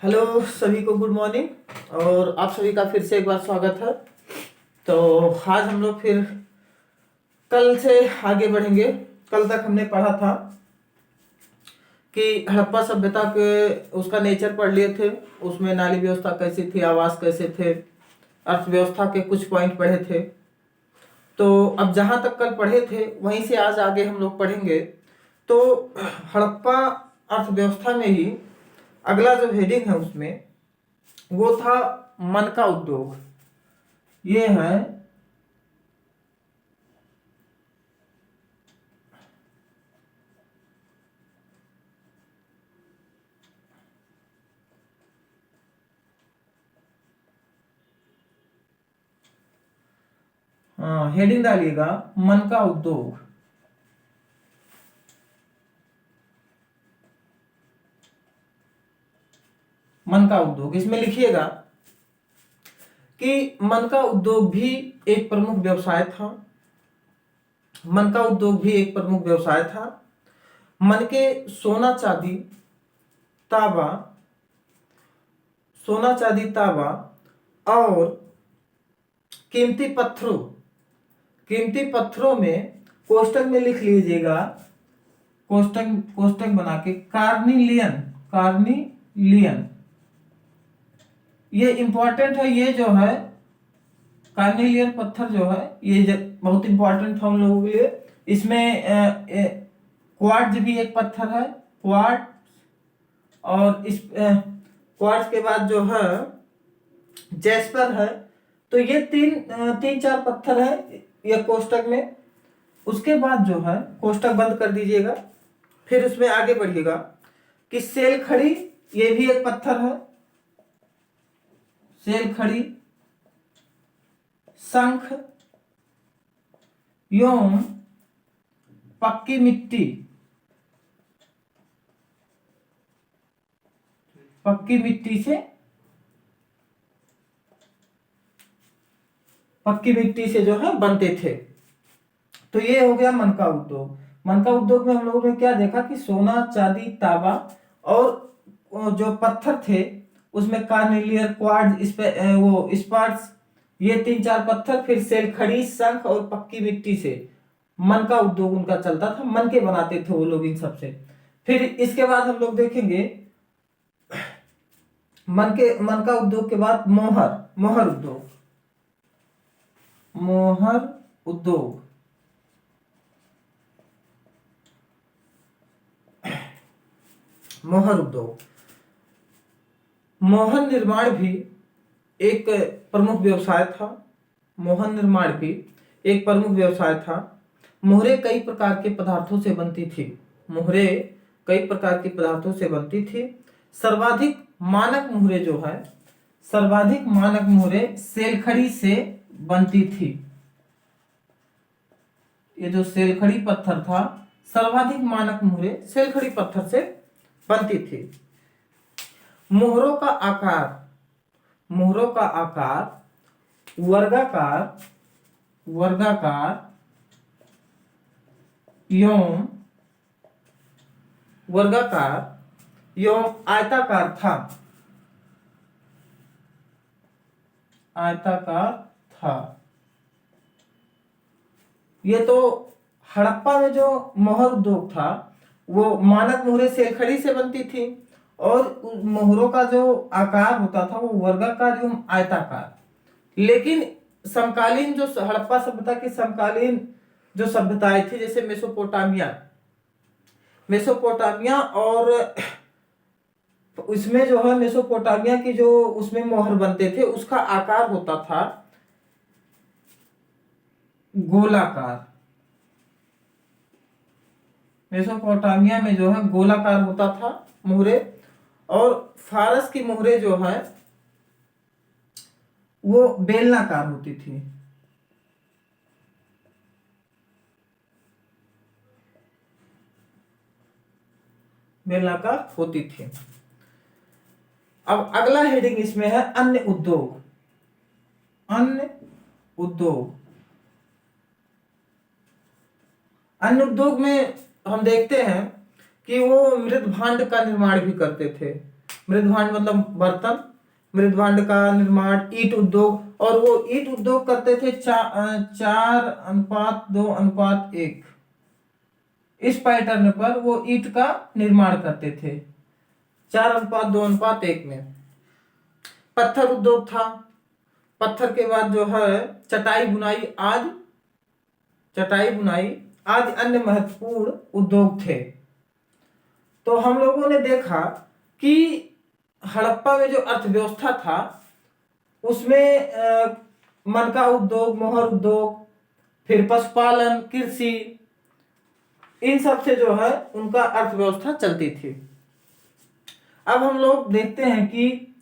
Hello सभी को good morning और आप सभी का फिर से एक बार स्वागत है। तो आज हम लोग फिर कल से आगे बढ़ेंगे। कल तक हमने पढ़ा था कि हड़प्पा सभ्यता के उसका नेचर पढ़ लिए थे, उसमें नाली व्यवस्था कैसी थी, आवास कैसे थे, अर्थव्यवस्था के कुछ पॉइंट पढ़े थे। तो अब जहाँ तक कल पढ़े थे वहीं से आज आगे हम लोग पढ़ेंगे। तो हड़प्पा अर्थव्यवस्था में ही अगला जो हेडिंग है उसमें वो था मन का उद्योग। ये है हेडिंग डालिएगा मन का उद्योग। मन का उद्योग इसमें लिखिएगा कि मन का उद्योग भी एक प्रमुख व्यवसाय था। मन का उद्योग भी एक प्रमुख व्यवसाय था। मन के सोना चांदी तांबा, सोना चांदी तांबा और कीमती पत्थरों में कोष्टक में लिख लीजिएगा, कोष्टक बना के कार्निलियन। ये इंपॉर्टेंट है। ये जो है कार्निलियन पत्थर जो है ये बहुत इंपॉर्टेंट था उन लोगों के लिए। इसमें क्वार्ट्ज भी एक पत्थर है, क्वार्ट्ज। और इस क्वार्ट्ज के बाद जो है जैस्पर है। तो ये तीन चार पत्थर है ये कोष्टक में। उसके बाद जो है कोष्टक बंद कर दीजिएगा। फिर उसमें आगे बढ़िएगा कि सेल खड़ी, ये भी एक पत्थर है। सेल खड़ी, शंख, एवं पक्की मिट्टी से जो है बनते थे। तो ये हो गया मन का उद्योग। मन का उद्योग में हम लोगों ने क्या देखा कि सोना चांदी तांबा और जो पत्थर थे उसमें कार्निलियर, क्वार्ट्ज, स्पार्ट्स, ये तीन चार पत्थर। फिर सेल खड़ी, शंख और पक्की मिट्टी से मन का उद्योग उनका चलता था। मन के बनाते थे वो लोग इन सबसे। फिर इसके बाद हम लोग देखेंगे मन का उद्योग के बाद मोहर उद्योग। मोहन निर्माण भी एक प्रमुख व्यवसाय था। मोहरे कई प्रकार के पदार्थों से बनती थी। सर्वाधिक मानक मोहरे सेलखड़ी से बनती थी। ये जो सेलखड़ी पत्थर था, सर्वाधिक मानक मोहरे सेलखड़ी पत्थर से बनती थी। मोहरों का आकार वर्गाकार एवं आयताकार था। ये तो हड़प्पा में जो मोहर उद्योग था वो मानक मोहरे सेलखड़ी से बनती थी और मोहरों का जो आकार होता था वो वर्गाकार एवं आयताकार। लेकिन समकालीन जो हड़प्पा सभ्यता की समकालीन जो सभ्यताएं थी, जैसे मेसोपोटामिया और उसमें जो है मेसोपोटामिया की जो उसमें मोहर बनते थे उसका आकार होता था गोलाकार। मेसोपोटामिया में जो है गोलाकार होता था मोहरे, और फारस की मोहरे जो है वो बेलनाकार होती थी। अब अगला हेडिंग इसमें है अन्य उद्योग। अन्य उद्योग में हम देखते हैं कि वो मृद भांड का निर्माण भी करते थे। मृदभांड मतलब बर्तन, मृदभांड का निर्माण, ईंट उद्योग, और वो ईंट उद्योग करते थे 4:2:1, इस पैटर्न पर वो ईंट का निर्माण करते थे 4:2:1 में। पत्थर उद्योग था, पत्थर के बाद जो है चटाई बुनाई आदि, चटाई बुनाई आदि अन्य महत्वपूर्ण उद्योग थे। तो हम लोगों ने देखा कि हड़प्पा में जो अर्थव्यवस्था था उसमें मनका उद्योग, मोहर उद्योग, फिर पशुपालन, कृषि, इन सब से जो है उनका अर्थव्यवस्था चलती थी। अब हम लोग देखते हैं कि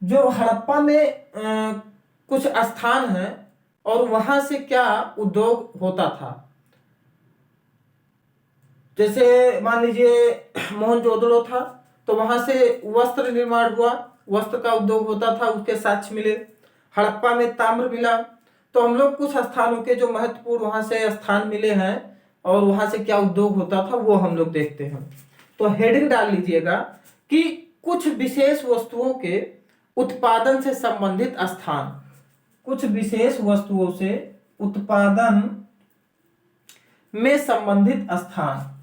जो हड़प्पा में कुछ स्थान हैं और वहां से क्या उद्योग होता था। जैसे मान लीजिए मोहनजोदड़ो था, तो वहां से वस्त्र निर्माण हुआ, वस्त्र का उद्योग होता था, उसके साक्ष्य मिले। हड़प्पा में ताम्र मिला। तो हम लोग कुछ स्थानों के जो महत्वपूर्ण वहां से स्थान मिले हैं और वहां से क्या उद्योग होता था वो हम लोग देखते हैं। तो हेडिंग डाल लीजिएगा कि कुछ विशेष वस्तुओं के उत्पादन से संबंधित स्थान, कुछ विशेष वस्तुओं से उत्पादन में संबंधित स्थान।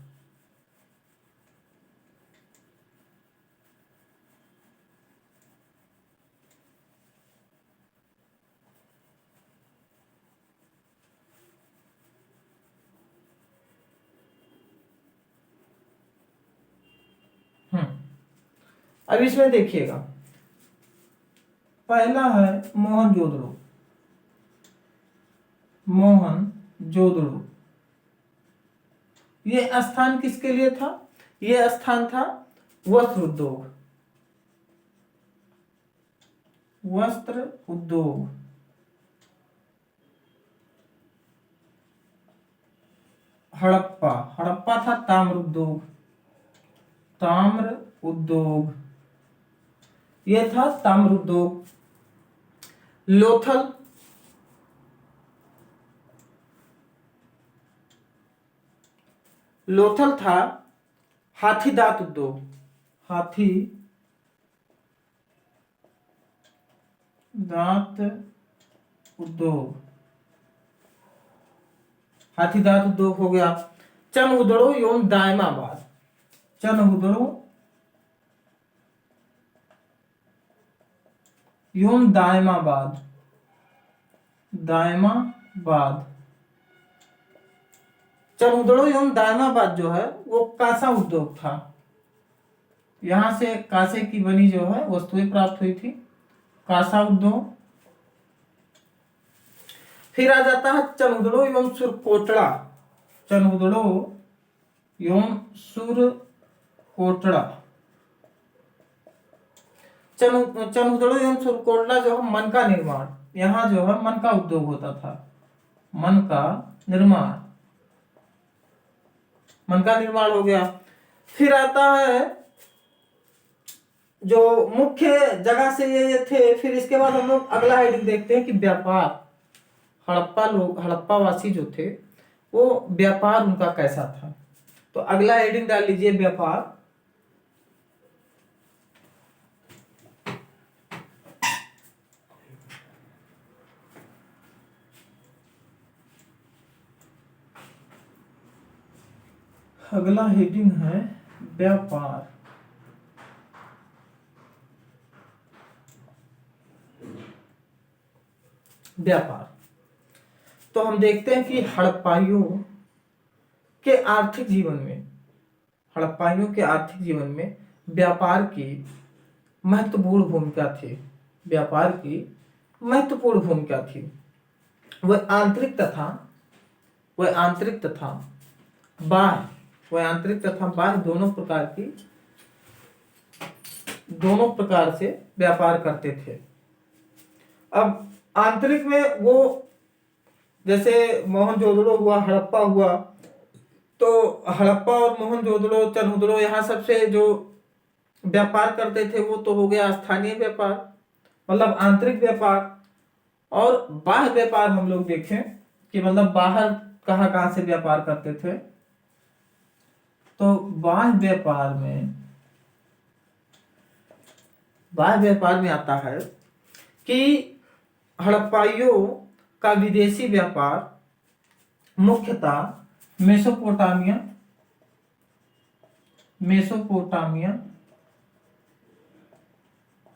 अब इसमें देखिएगा, पहला है मोहनजोदड़ो। मोहनजोदड़ो ये स्थान किसके लिए था? ये स्थान था वस्त्र उद्योग, वस्त्र उद्योग। हड़प्पा, हड़प्पा था ताम्र उद्योग, ताम्र उद्योग, ये था ताम्र उद्योग। लोथल, लोथल था हाथी दांत उद्योग, हाथी दांत उद्योग, हाथी दांत उद्योग हो गया। चनहुदड़ो एवं दायमाबाद, चनहुदड़ो एवं दायमाबाद, दायमाबाद। चनहुदड़ो एवं दायमाबाद जो है वो कांसा उद्योग था। यहां से कांसे की बनी जो है वस्तुएं प्राप्त हुई थी, कांसा उद्योग। फिर आ जाता है चनहुदड़ो एवं सुरकोटड़ा, चनहुदड़ो एवं सुरकोटड़ा। चनहुदड़ो एवं सुरकोटड़ा जो है मन का निर्माण, यहाँ जो है मन का उद्योग होता था, मन का निर्माण, मन का निर्माण हो गया। फिर आता है जो मुख्य जगह से ये थे। फिर इसके बाद हम लोग अगला हेडिंग देखते हैं कि व्यापार। हड़प्पा लोग, हड़प्पा वासी जो थे वो व्यापार उनका कैसा था। तो अगला हेडिंग डाल लीजिए व्यापार। अगला हेडिंग है व्यापार। व्यापार तो हम देखते हैं कि हड़प्पाइयों के आर्थिक जीवन में, हड़प्पाइयों के आर्थिक जीवन में व्यापार की महत्वपूर्ण भूमिका थी, व्यापार की महत्वपूर्ण भूमिका थी। वह आंतरिक तथा बाह्य, वह आंतरिक तथा बाह्य दोनों प्रकार से व्यापार करते थे। अब आंतरिक में वो जैसे मोहनजोदड़ो हुआ, हड़प्पा हुआ, तो हड़प्पा और मोहनजोदड़ो, चनहुदड़ो, यहाँ सबसे जो व्यापार करते थे वो तो हो गया स्थानीय व्यापार, मतलब आंतरिक व्यापार। और बाह्य व्यापार हम लोग देखें कि मतलब बाहर कहाँ कहाँ से व्यापार करते थे। तो बाह्य व्यापार में बाह्य व्यापार में आता है कि हड़प्पाइयों का विदेशी व्यापार मुख्यतः मेसोपोटामिया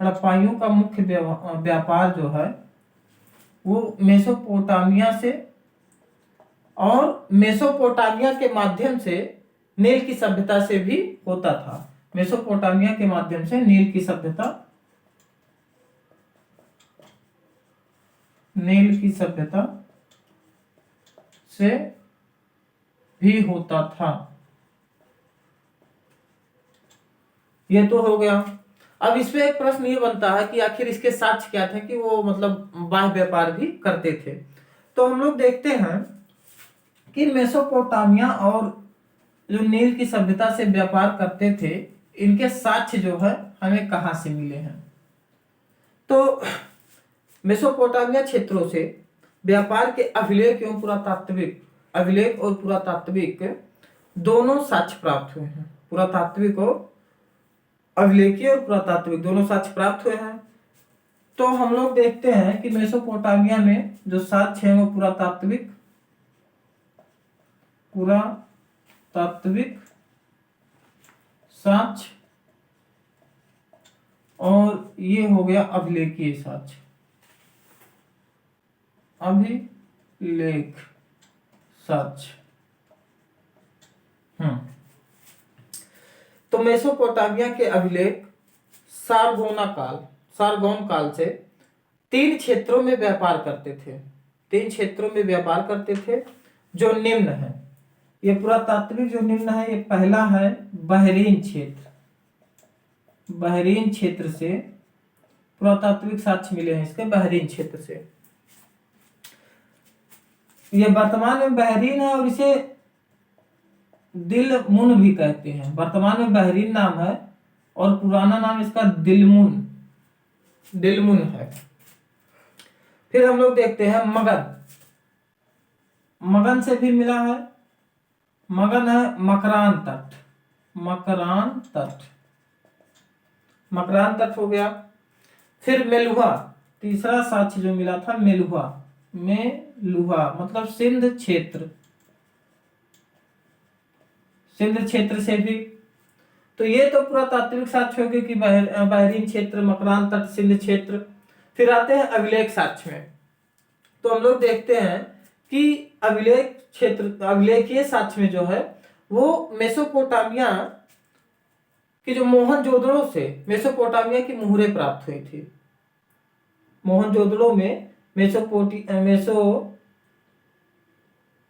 हड़प्पाइयों का मुख्य व्यापार जो है वो मेसोपोटामिया से और मेसोपोटामिया के माध्यम से नील की सभ्यता से भी होता था। मेसोपोटामिया के माध्यम से नील की सभ्यता से भी होता था। ये तो हो गया। अब इसमें एक प्रश्न ये बनता है कि आखिर इसके साक्ष्य क्या थे कि वो मतलब बाह्य व्यापार भी करते थे। तो हम लोग देखते हैं कि मेसोपोटामिया और जो नील की सभ्यता से व्यापार करते थे, इनके साक्ष्य जो है हमें कहाँ से मिले हैं। तो मेसोपोटामिया क्षेत्रों से व्यापार के अभिलेख और पुरातात्विक दोनों साक्ष्य प्राप्त हुए हैं। पुरातात्विक और अभिलेखीय और पुरातात्विक दोनों साक्ष्य प्राप्त हुए हैं। तो हम लोग देखते हैं कि मेसोपोटामिया में जो साक्ष्य है वो पुरातात्विक साक्ष्य और ये हो गया अभिलेखीय साक्ष्य, अभिलेख साक्ष्य। तो मेसोपोटामिया के अभिलेख सारगोन काल से तीन क्षेत्रों में व्यापार करते थे जो निम्न है। ये पुरातात्विक जो निम्न है, ये पहला है बहरीन क्षेत्र से पुरातात्विक साक्ष्य मिले हैं इसके बहरीन क्षेत्र से। ये वर्तमान में बहरीन है और इसे दिलमुन भी कहते हैं। वर्तमान में बहरीन नाम है और पुराना नाम इसका दिलमुन है। फिर हम लोग देखते हैं मगन से भी मिला है। मगन है मकरान तट हो गया। फिर मेलुहा, तीसरा साक्ष्य जो मिला था मेलुहा मतलब सिंध क्षेत्र से भी। तो ये तो पुरातात्विक साक्ष्य हो गए कि बहरीन क्षेत्र, मकरान तट, सिंध क्षेत्र। फिर आते हैं अभिलेख साक्ष्य में। तो हम लोग देखते हैं कि अभिलेखीय साक्ष्य में जो है वो मेसोपोटामिया की जो मोहनजोदड़ो से मेसोपोटामिया की मुहरें प्राप्त हुई थी। मोहनजोदड़ो में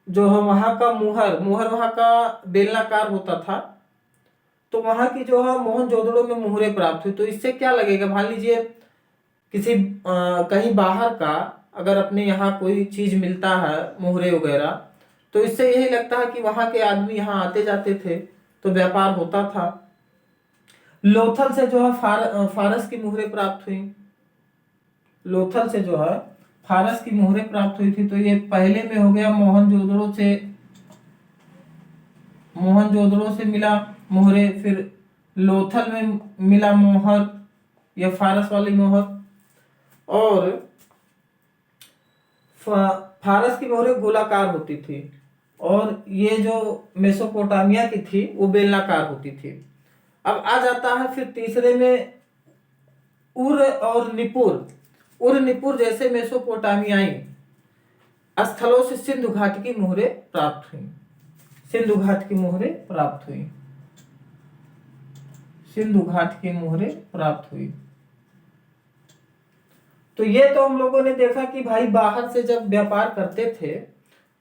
जो है वहां का मुहर वहां का बेलनाकार होता था। तो वहां की जो है मोहनजोदड़ो में मुहरें प्राप्त हुई। तो इससे क्या लगेगा, मान लीजिए किसी कहीं बाहर का अगर अपने यहाँ कोई चीज मिलता है, मुहरे वगैरह, तो इससे यही लगता है कि वहां के आदमी यहाँ आते जाते थे, तो व्यापार होता था। लोथल से जो है फारस की मुहरें प्राप्त हुई। लोथल से जो है फारस की मुहरें प्राप्त हुई थी। तो ये पहले में हो गया मोहनजोदड़ो से मिला मोहरे। फिर लोथल में मिला मोहर, यह फारस वाली मोहर। और फारस की मोहरें गोलाकार होती थी और ये जो मेसोपोटामिया की थी वो बेलनाकार होती थी। अब आ जाता है फिर तीसरे में उर और निपुर जैसे मेसोपोटामियाई स्थलों से सिंधु घाट की मोहरें प्राप्त हुई। सिंधु घाट की मोहरें प्राप्त हुई। तो ये तो हम लोगों ने देखा कि भाई बाहर से जब व्यापार करते थे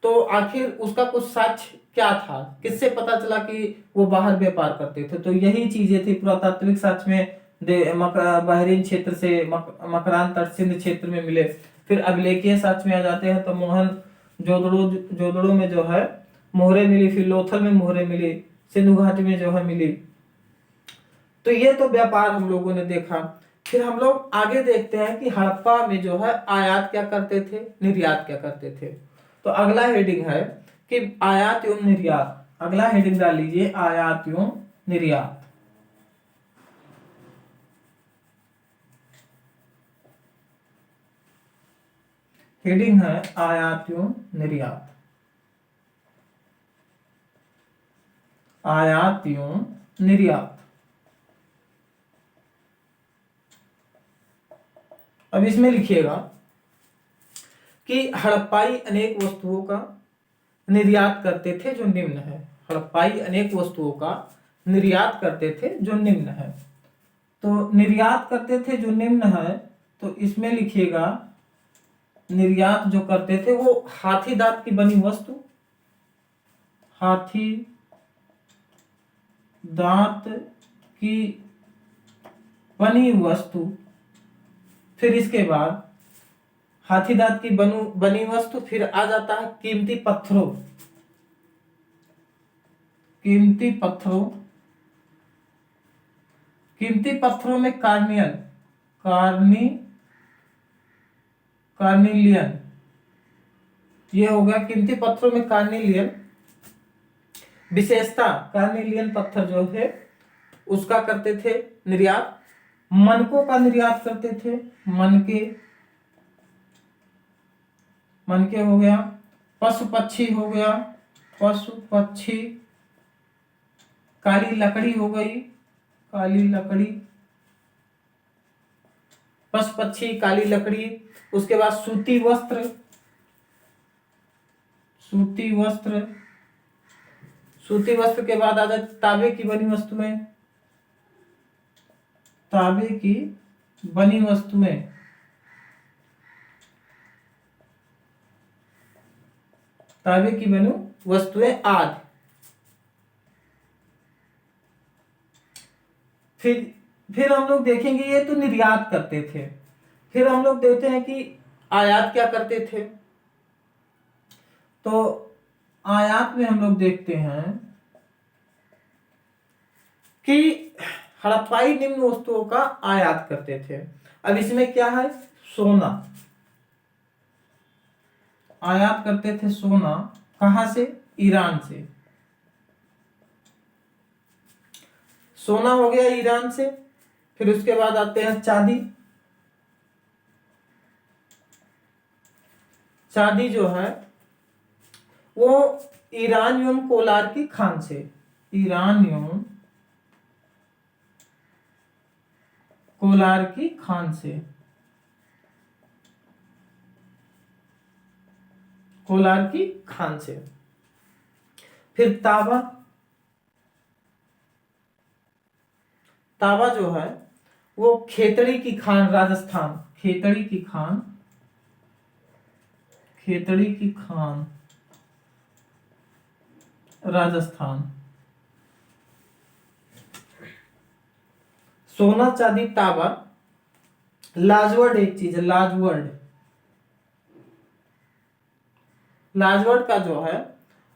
तो आखिर उसका कुछ साक्ष्य क्या था, किससे पता चला कि वो बाहर व्यापार करते थे। तो यही चीजें थी पुरातात्विक साक्ष्य में बहरीन क्षेत्र से मकरान तट सिंध क्षेत्र में मिले। फिर अभिलेखीय साक्ष्य में आ जाते हैं तो मोहनजोदड़ो में जो है मोहरे मिली, फिर लोथल में मोहरे मिली, सिंधु घाटी में जो है मिली। तो ये तो व्यापार हम लोगों ने देखा। फिर हम लोग आगे देखते हैं कि हड़प्पा में जो है आयात क्या करते थे, निर्यात क्या करते थे। तो अगला हेडिंग है कि आयात एवं निर्यात। अगला हेडिंग डाल लीजिए, आयात एवं निर्यात। हेडिंग है आयात एवं निर्यात। आयात एवं निर्यात। अब इसमें लिखिएगा कि हड़प्पाई अनेक वस्तुओं का निर्यात करते थे जो निम्न है। हड़प्पाई अनेक वस्तुओं का निर्यात करते थे जो निम्न है। तो निर्यात करते थे जो निम्न है, तो इसमें लिखिएगा निर्यात जो करते थे वो हाथी दांत की बनी वस्तु, हाथी दांत की बनी वस्तु, फिर इसके बाद हाथी दांत की बनी वस्तु, फिर आ जाता है कीमती पत्थरों, कीमती पत्थरों, कीमती पत्थरों में कार्निलियन, ये हो गया कीमती पत्थरों में कार्निलियन। विशेषता कार्निलियन पत्थर जो है उसका करते थे निर्यात। मनकों का निर्यात करते थे, मनके हो गया। पशु पक्षी हो गया, पशु पक्षी। काली लकड़ी हो गई, काली लकड़ी, पशु पक्षी, काली लकड़ी। उसके बाद सूती वस्त्र, सूती वस्त्र, सूती वस्त्र के बाद आ जाए तांबे की बनी वस्तुएं, तांबे की बनी वस्तुएं, तांबे की बनी वस्तुएं आदि। फिर हम लोग देखेंगे, ये तो निर्यात करते थे। फिर हम लोग देखते हैं कि आयात क्या करते थे। तो आयात में हम लोग देखते हैं कि हड़प्पाई निम्न वस्तुओं का आयात करते थे। अब इसमें क्या है, सोना आयात करते थे। सोना कहां से, ईरान से। सोना हो गया ईरान से। फिर उसके बाद आते हैं चांदी। चांदी जो है वो ईरान एवं कोलार की खान से, ईरान एवं कोलार की खान से, कोलार की खान से। फिर तांबा, तांबा जो है वो खेतड़ी की खान, राजस्थान, खेतड़ी की खान, खेतड़ी की खान राजस्थान। सोना चांदी तांबा। लाजवर्ड एक चीज है, लाजवर्ड, लाजवर्ड का जो है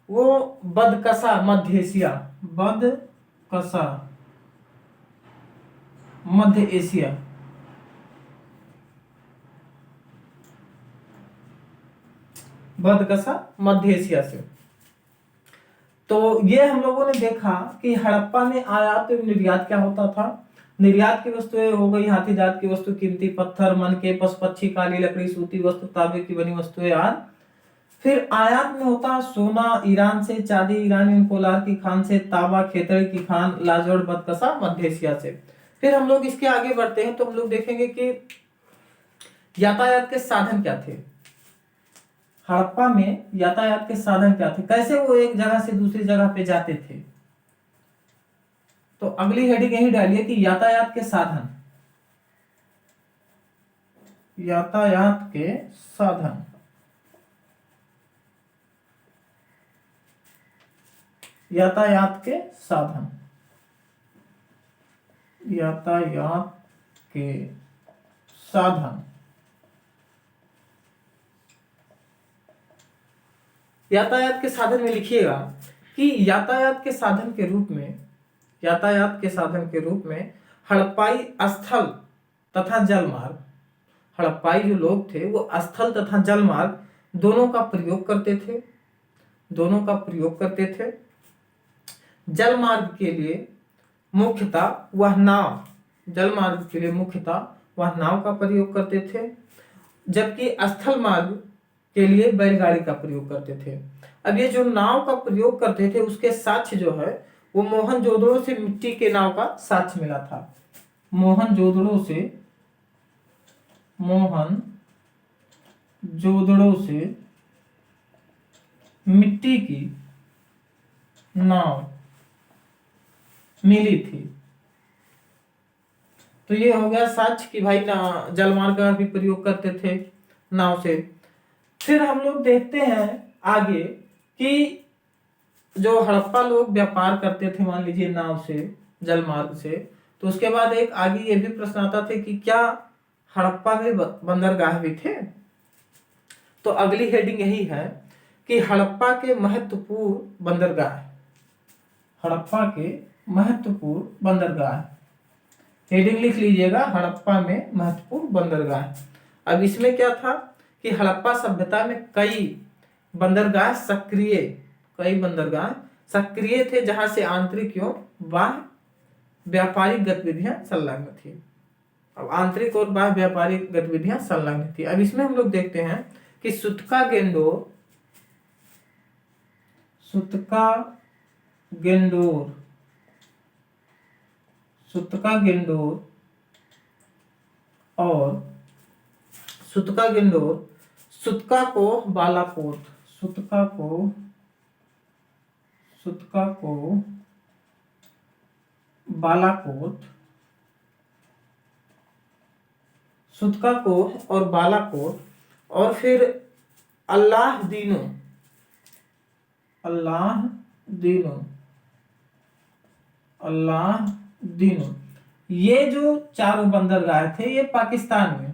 वो बदकसा, मध्य एशिया, बदकसा मध्य एशिया, बदकसा मध्य एशिया से। तो ये हम लोगों ने देखा कि हड़प्पा में आयात एवं निर्यात क्या होता था। निर्यात की वस्तुएं हो गई हाथी दांत की वस्तु, कीमती पत्थर, मनके, पशु पक्षी, काली लकड़ी, सूती वस्तु, तांबे की बनी वस्तुएं आदि। फिर आयात में होता है सोना ईरान से, चांदी ईरान एवं कोलार की खान से, तांबा खेतड़ी की खान, लाजवर्ड बदकसा मध्य एशिया से। फिर हम लोग इसके आगे बढ़ते हैं तो हम लोग देखेंगे कि यातायात के साधन क्या थे। हड़प्पा में यातायात के साधन क्या थे, कैसे वो एक जगह से दूसरी जगह पे जाते थे। तो अगली हेडिंग यही डालिए कि यातायात के साधन, यातायात के साधन, यातायात के साधन, यातायात के साधन। यातायात के साधन में लिखिएगा कि यातायात के साधन के रूप में, यातायात के साधन के रूप में हड़प्पाई स्थल तथा जलमार्ग, हड़प्पाई जो लोग थे वो स्थल तथा जलमार्ग दोनों का प्रयोग करते थे, दोनों का प्रयोग करते थे। जलमार्ग के लिए मुख्यतः वह नाव, जलमार्ग के लिए मुख्यतः वह नाव का प्रयोग करते थे, जबकि स्थल मार्ग के लिए बैलगाड़ी का प्रयोग करते थे। अब ये जो नाव का प्रयोग करते थे उसके साक्ष्य जो है वो मोहनजोदड़ो से मिट्टी के नाव का साक्ष्य मिला था। मोहनजोदड़ो से मिट्टी की नाव मिली थी। तो ये हो गया साक्ष्य कि भाई ना जलमार्ग का भी प्रयोग करते थे नाव से। फिर हम लोग देखते हैं आगे कि जो हड़प्पा लोग व्यापार करते थे मान लीजिए नाव से, जलमार्ग से, तो उसके बाद एक आगे ये भी प्रश्न आता था कि क्या हड़प्पा में बंदरगाह भी थे। तो अगली हेडिंग यही है कि हड़प्पा के महत्वपूर्ण बंदरगाह, हड़प्पा के महत्वपूर्ण बंदरगाह, हेडिंग लिख लीजिएगा, हड़प्पा में महत्वपूर्ण बंदरगाह। अब इसमें क्या था कि हड़प्पा सभ्यता में कई बंदरगाह सक्रिय थे जहां से आंतरिक एवं बाह्य व्यापारिक गतिविधियां संलग्न थी। अब आंतरिक और बाह्य व्यापारिक गतिविधियां संलग्न थी। अब इसमें हम लोग देखते हैं कि सुतका गेंडोर और सुतका को बालाकोट, सुतका को और बालाकोट और फिर अल्लाह दीनो, ये जो चारों बंदरगाह थे ये पाकिस्तान में,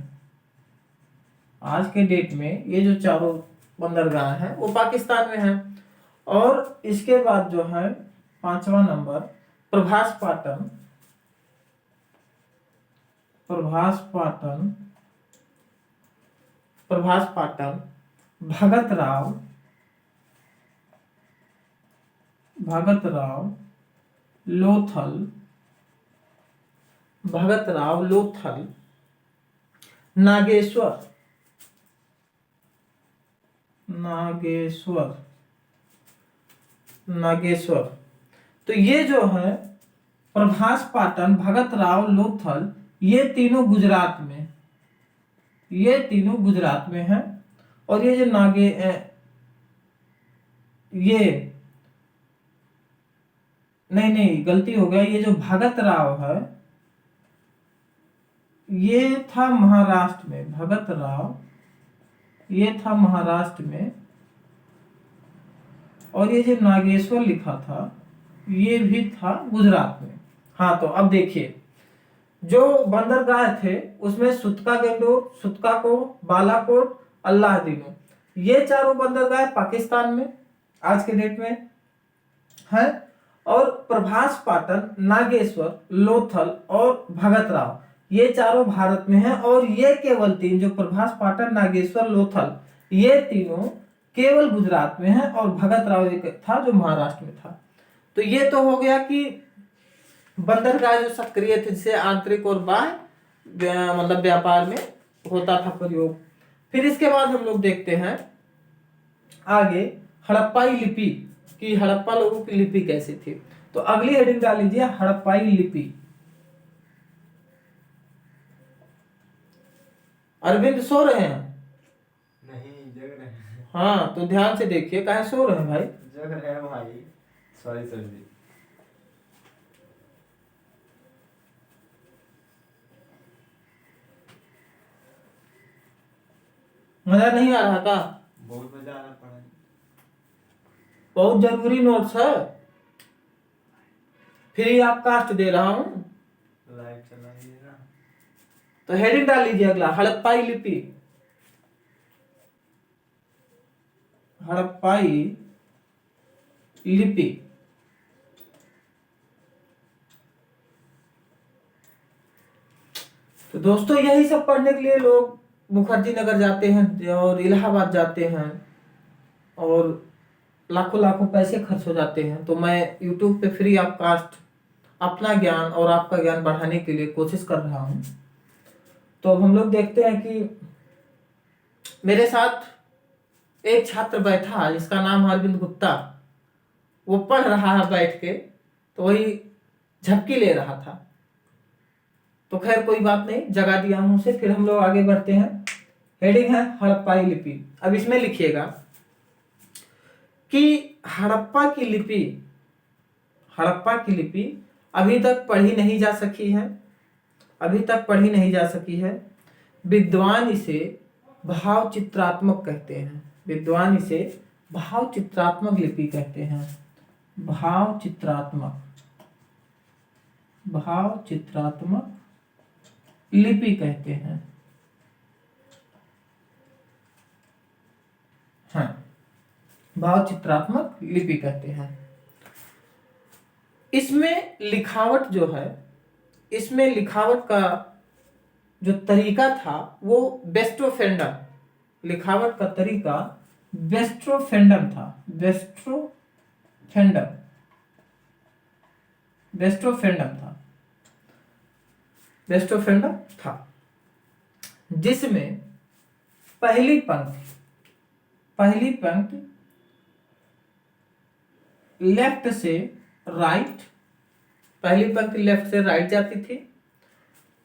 आज के डेट में ये जो चारों बंदरगाह हैं वो पाकिस्तान में हैं। और इसके बाद जो है 5वां नंबर प्रभास पाटन, भगत राव लोथल, नागेश्वर। तो ये जो है प्रभास पाटन, भगत राव, लोथल, ये तीनों गुजरात में हैं। और ये जो नहीं गलती हो गया, ये जो भगत राव है ये था महाराष्ट्र में, भगत राव ये था महाराष्ट्र में। और ये जो नागेश्वर लिखा था ये भी था गुजरात में। हाँ, तो अब देखिए जो बंदरगाह थे उसमें सुतका को, बालाकोट, अल्लाह दीनो, ये चारों बंदरगाह पाकिस्तान में आज के डेट में है। और प्रभास पाटन, नागेश्वर, लोथल और भगत राव ये चारों भारत में हैं। और ये केवल तीन, जो प्रभास पाटन, नागेश्वर, लोथल, ये तीनों केवल गुजरात में है। और भगत राव एक था जो महाराष्ट्र में था। तो ये तो हो गया कि बंदरगाह जो सक्रिय थे जिसे आंतरिक और बाह्य मतलब व्यापार में होता था प्रयोग। फिर इसके बाद हम लोग देखते हैं आगे हड़प्पाई लिपि कि हड़प्पा लोगों की लिपि कैसी थी। तो अगली हेडिंग डाल लीजिए हड़प्पाई लिपि। अरविंद सो रहे हैं? नहीं, जग रहे हैं। हाँ, तो ध्यान से देखिए, कहाँ सो रहे हैं भाई? जग रहे हैं भाई, सॉरी सर जी। मजा नहीं आ रहा था? बहुत मजा आ रहा पढ़ाई। बहुत जरूरी नोट्स है, फ्री आप कास्ट दे रहा हूं। लाइव चलाइएगा। तो हेडिंग डाल लीजिए अगला हड़प्पाई लिपि। हड़प्पाई लिपि तो दोस्तों यही सब पढ़ने के लिए लोग मुखर्जी नगर जाते हैं और इलाहाबाद जाते हैं और लाखों लाखों पैसे खर्च हो जाते हैं। तो मैं YouTube पे फ्री ऑफ कास्ट अपना ज्ञान और आपका ज्ञान बढ़ाने के लिए कोशिश कर रहा हूँ। तो अब हम लोग देखते हैं कि मेरे साथ एक छात्र बैठा जिसका नाम है अरविंद गुप्ता, वो पढ़ रहा है बैठ के, तो वही झपकी ले रहा था। तो खैर कोई बात नहीं, जगा दिया हूं उसे। फिर हम लोग आगे बढ़ते हैं। हेडिंग है हड़प्पाई लिपि। अब इसमें लिखिएगा कि हड़प्पा की लिपि अभी तक पढ़ी नहीं जा सकी है, अभी तक पढ़ी नहीं जा सकी है। विद्वान इसे भाव चित्रात्मक कहते हैं, विद्वान इसे भाव चित्रात्मक लिपि कहते हैं, भाव चित्रात्मक लिपि कहते हैं। हाँ, भाव चित्रात्मक लिपि कहते हैं। इसमें लिखावट जो है, इसमें लिखावट का जो तरीका था वो वेस्ट्रोफेंडम, लिखावट का तरीका वेस्ट्रोफेंडम था, वेस्ट्रोफेंडम था, जिसमें पहली पंक्ति लेफ्ट से राइट, पहली पंक्ति लेफ्ट से राइट जाती थी,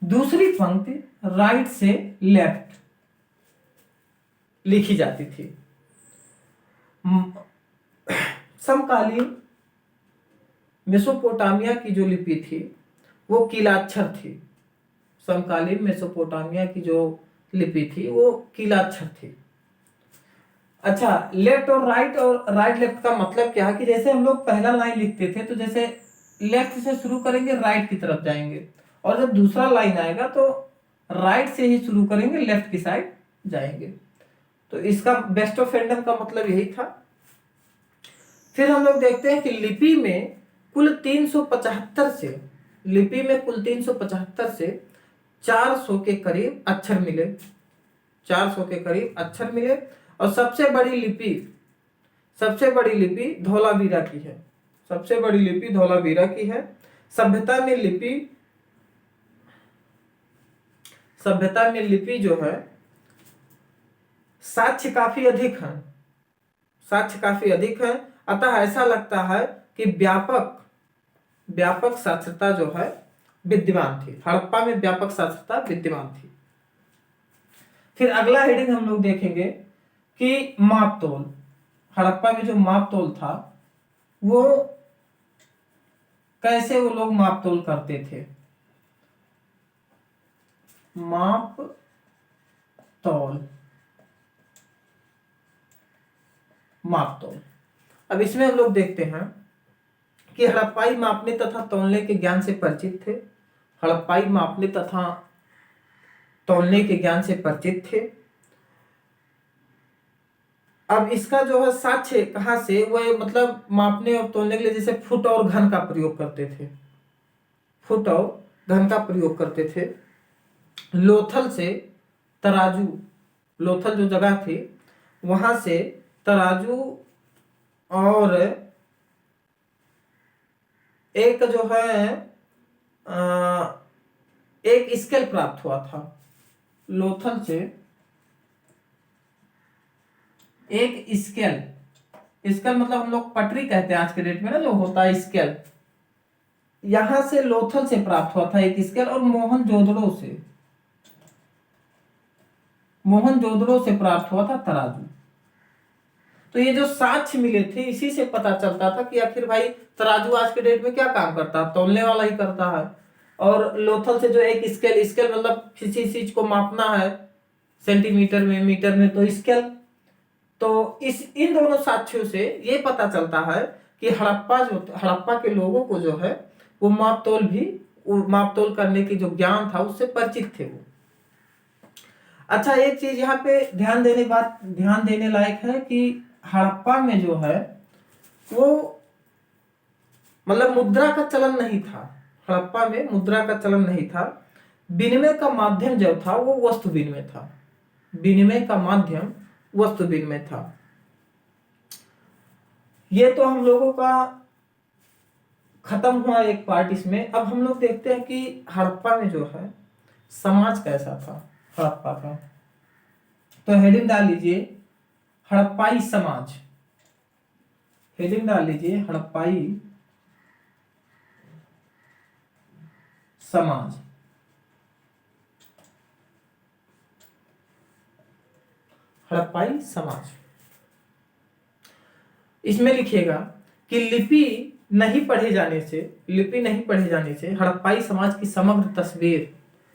दूसरी पंक्ति राइट से लेफ्ट लिखी जाती थी। समकालीन मेसोपोटामिया की जो लिपि थी वो कीलाक्षर थी, समकालीन मेसोपोटामिया की जो लिपि थी वो कीलाक्षर थी। अच्छा, लेफ्ट और राइट लेफ्ट का मतलब क्या है कि जैसे हम लोग पहला लाइन लिखते थे तो जैसे लेफ्ट से शुरू करेंगे राइट की तरफ जाएंगे, और जब दूसरा लाइन आएगा तो राइट से ही शुरू करेंगे लेफ्ट की साइड जाएंगे। तो इसका वेस्ट्रोफेंडम का मतलब यही था। फिर हम लोग देखते हैं कि लिपि में कुल 375 से, लिपि में कुल 375 से 400 के करीब अक्षर मिले, 400 के करीब अक्षर मिले। और सबसे बड़ी लिपि धौलावीरा की है, सबसे बड़ी लिपि धौलावीरा की है। सभ्यता में लिपि जो है साक्ष्य काफी अधिक है, अतः ऐसा लगता है कि व्यापक साक्षरता जो है विद्यमान थी, हड़प्पा में व्यापक साक्षरता विद्यमान थी। फिर अगला हेडिंग हम लोग देखेंगे कि मापतोल, हड़प्पा में जो मापतोल था वो कैसे वो लोग मापतोल करते थे। मापतोल। अब इसमें हम लोग देखते हैं कि हड़प्पाई मापने तथा तौलने के ज्ञान से परिचित थे, हड़प्पाई मापने तथा तौलने के ज्ञान से परिचित थे। अब इसका जो है साक्ष्य कहां से, वो मतलब मापने और तौलने के लिए जैसे फुट और घन का प्रयोग करते थे, फुट और घन का प्रयोग करते थे। लोथल से तराजू, लोथल जो जगह थी वहां से तराजू और एक जो है एक स्केल प्राप्त हुआ था। लोथल से एक स्केल मतलब हम लोग पटरी कहते हैं आज के डेट में ना, जो होता है स्केल, यहां से लोथल से प्राप्त हुआ था एक स्केल, और मोहनजोदड़ो से प्राप्त हुआ था तराजू। तो ये जो साक्ष्य मिले थे इसी से पता चलता था कि आखिर भाई तराजू आज के डेट में क्या काम करता है, तौलने वाला ही करता है। और लोथल से जो एक स्केल मतलब किसी चीज को मापना है सेंटीमीटर में, मीटर में, तो स्केल। तो इन दोनों साक्ष्यों से ये पता चलता है कि हड़प्पा के लोगों को जो है वो मापतोल करने की जो ज्ञान था उससे परिचित थे वो। अच्छा, एक चीज यहाँ पे ध्यान देने लायक है कि हड़प्पा में जो है वो मतलब मुद्रा का चलन नहीं था, हड़प्पा में मुद्रा का चलन नहीं था। विनिमय का माध्यम जो था वो वस्तु विनिमय था, विनिमय का माध्यम वस्तु विनिमय था। ये तो हम लोगों का खत्म हुआ एक पार्ट इसमें। अब हम लोग देखते हैं कि हड़प्पा में जो है समाज कैसा था हड़प्पा का। तो हेडिंग डाल लीजिए हड़प्पाई समाज, हेडिंग डाल लीजिए हड़प्पाई समाज। हड़प्पाई समाज, इसमें लिखिएगा कि लिपि नहीं पढ़े जाने से, लिपि नहीं पढ़े जाने से हड़प्पाई समाज की समग्र तस्वीर,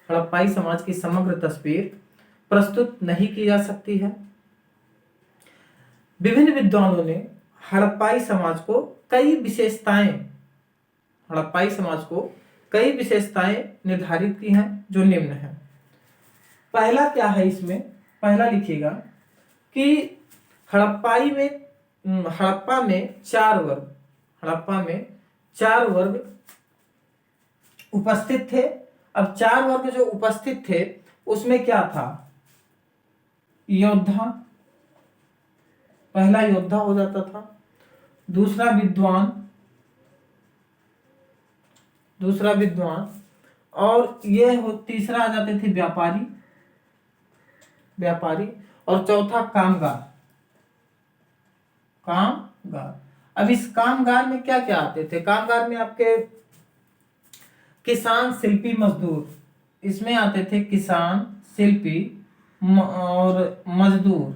हड़प्पाई समाज की समग्र तस्वीर प्रस्तुत नहीं की जा सकती है। विभिन्न विद्वानों ने हड़प्पाई समाज को कई विशेषताएं, हड़प्पाई समाज को कई विशेषताएं निर्धारित की हैं जो निम्न है। पहला क्या है इसमें, पहला लिखिएगा कि हड़प्पाई में, हड़प्पा में 4 वर्ग, हड़प्पा में 4 वर्ग उपस्थित थे। अब 4 वर्ग जो उपस्थित थे उसमें क्या था, योद्धा, पहला योद्धा हो जाता था, दूसरा विद्वान, दूसरा विद्वान, और ये हो तीसरा आ जाते थे व्यापारी, व्यापारी, और चौथा कामगार, कामगार। अब इस कामगार में क्या क्या आते थे, कामगार में आपके किसान, शिल्पी, मजदूर, इसमें आते थे किसान, शिल्पी और मजदूर,